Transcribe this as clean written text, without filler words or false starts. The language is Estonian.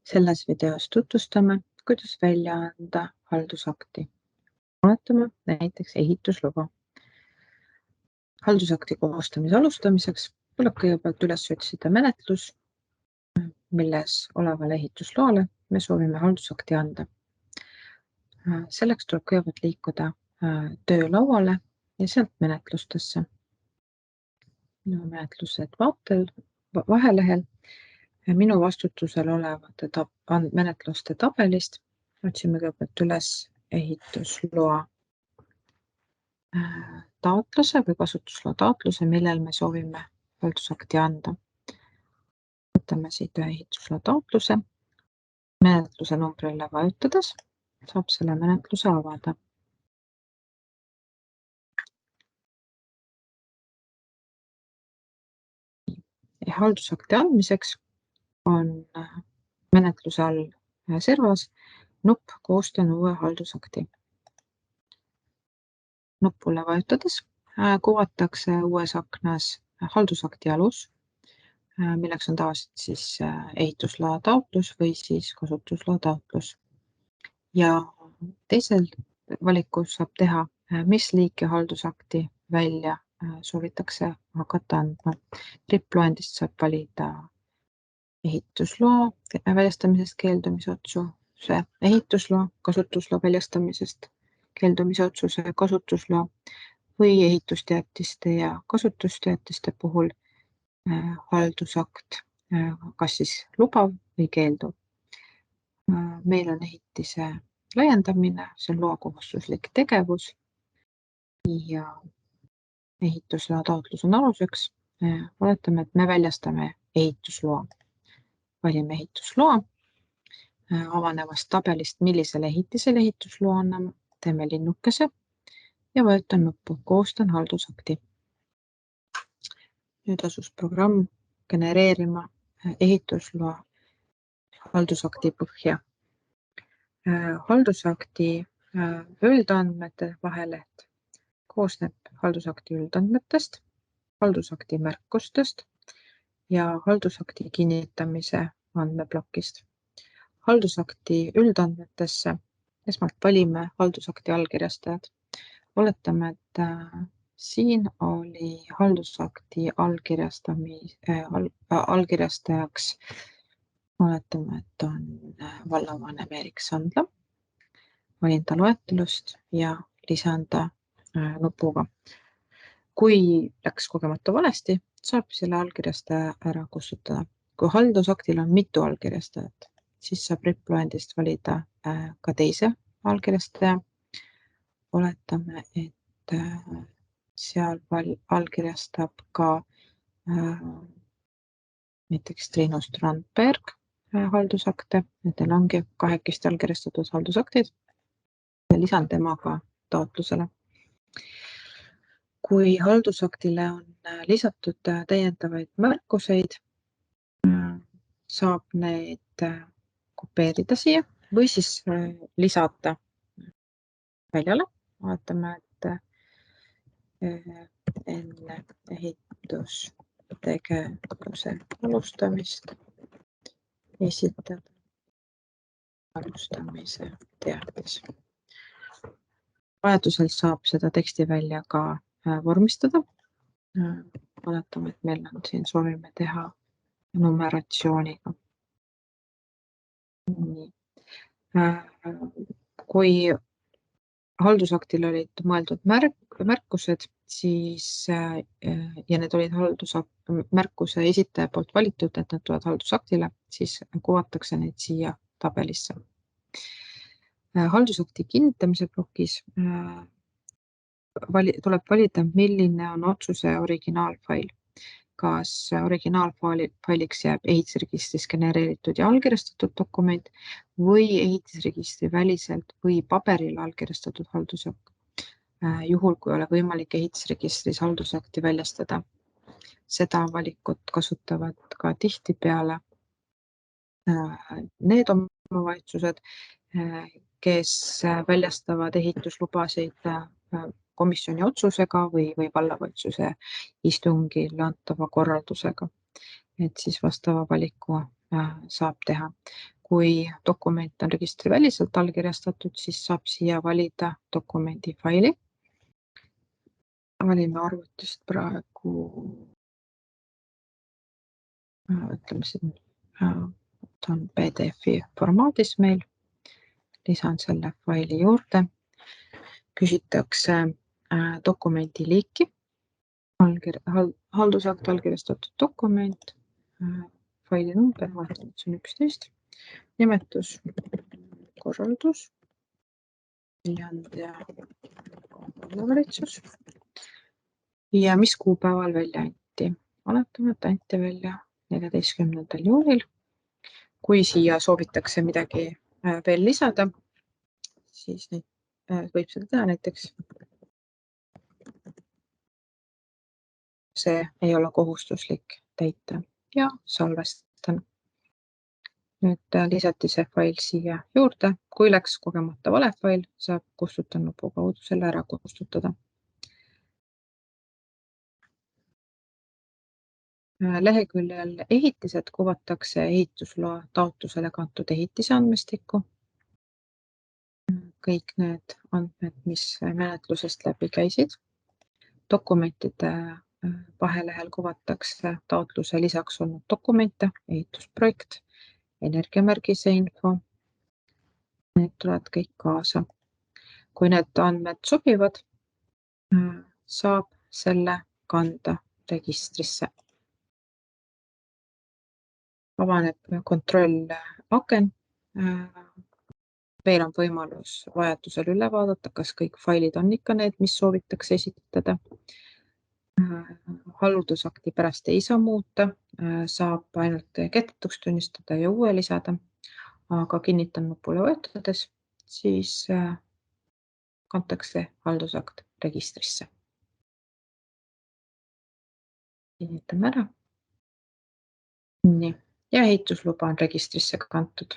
Selles videos tutvustame, kuidas välja anda haldusakti. Oletame näiteks ehitusluba. Haldusakti koostamise alustamiseks tuleb kõigepealt üles otsida menetlus, milles olevale ehitusloale me soovime haldusakti anda. Selleks tuleb kõigepealt liikuda töölauale ja sealt menetlustesse. Menetlused vahelehel. Minu vastutusel olevate menetluste tabelist otsime kõigepealt üles ehitusloa taotluse või kasutusloa taotluse, millel me soovime haldusakti anda. Võtame siit ühe ehitusloa taotluse. Menetluse numbrile vajutades saab selle menetluse avada. Haldusakti andmiseks on menetluse all servas nupp Koostan uue haldusakti. Nupule vajutades kuvatakse uues aknas haldusakti alus, milleks on tavaliselt siis ehitusloa taotlus või siis kasutusloa taotlus. Ja teisel valikus saab teha, mis liiki haldusakti välja soovitakse hakata andma. RIP-loendist saab valida ehitusloa väljastamisest keeldumise otsuse, ehitusloa, kasutusloa väljastamisest keeldumise otsuse, kasutusloa või ehitusteatiste ja kasutusteatiste puhul haldusakt, kas siis lubav või keelduv. Meil on ehitise laiendamine, see on loakohustuslik tegevus ja ehitusloa taotlus on aluseks. Oletame, et me väljastame ehitusloa. Valime ehitusloa, avanevast tabelist, millisele ehitisele ehitusloa anname, teeme linnukese ja vajutan nuppu Koostan haldusakti. Nüüd asus programm genereerima ehitusloa haldusakti põhja. Haldusakti üldandmete vaheleht koosneb haldusakti üldandmetest, haldusakti märkustest ja haldusakti kinnitamise andmeplokist. Haldusakti üldandmetesse esmalt valime haldusakti allkirjastajad. Oletame, et siin oli haldusakti allkirjastajaks, oletame, et on vallavanem Erik Sandla. Valin ta loetelust ja lisan ta nupuga. Kui läks kogemata valesti, saab selle allkirjastaja ära kustutada. Kui haldusaktil on mitu allkirjastajat, siis saab RIP-loendist valida ka teise allkirjastaja. Oletame, et seal allkirjastab ka näiteks Triinu Strandberg haldusakte. Nendel ongi kahekesti allkirjastatud haldusaktid. Lisan tema ka taotlusele. Kui haldusaktile on lisatud täiendavaid märkuseid, saab need kopeerida siia või siis lisada väljale. Vaatame, et enne ehitustegevuse alustamist esitada alustamise teatis. Vajadusel saab seda teksti välja ka vormistada. Oletame, et meil on siin soovime teha numeratsiooniga. Kui haldusaktil olid mõeldud märkused, siis ja need olid märkuse esitaja poolt valitud, et nad tulevad haldusaktile, siis kuvatakse neid siia tabelisse. Haldusakti kinnitamise plokis tuleb valida, milline on otsuse originaalfail. Kas originaalfailiks jääb ehitisregistris genereeritud ja allkirjastatud dokument või ehitisregistri väliselt või paberil allkirjastatud haldusakt. Juhul, kui ei ole võimalik ehitisregistris haldusakti väljastada. Seda valikut kasutavad ka tihtipeale need omavalitsused, kes väljastavad ehituslubasid komisjoni otsusega või vallavalitsuse istungil antava korraldusega. Et siis vastava valiku saab teha. Kui dokument on registriväliselt allkirjastatud, siis saab siia valida dokumendi faili. Valime arvutist praegu, ütleme siin, ta on PDF-i formaadis meil. Lisan selle faili juurde. Küsitakse dokumendi liiki, haldusakt allkirjastatud dokument, faili number, vaatan, et see on 11, nimetus, korraldus, Viljandi vallavalitsus ja mis kuupäeval välja anti. Oletame, et anti välja 14. juunil. Kui siia soovitakse midagi veel lisada, siis võib seda teha näiteks. See ei ole kohustuslik täita ja salvestan. Nüüd lisati see fail siia juurde. Kui läks kogemata vale fail, saab kustuta nupu kaudu selle ära kustutada. Leheküljel ehitised kuvatakse ehitusloa taotlusele kantud ehitise andmestikku. Kõik need andmed, mis menetlusest läbi käisid. Dokumentide vahelehel kuvatakse taotluse lisaks olnud dokumente, ehitusprojekt, energiamärgise info. Need tulevad kõik kaasa. Kui need andmed sobivad, saab selle kanda registrisse. Avaneb kontrollaken. Veel on võimalus vajadusel üle vaadata, kas kõik failid on ikka need, mis soovitakse esitada. Haldusakti pärast ei saa muuta, saab ainult kehtetuks tunnistada ja uue lisada, aga kinnitan nupule vajutades, siis kantakse haldusakt registrisse. Kinnitame ära. Nii, ja ehitusluba on registrisse kantud.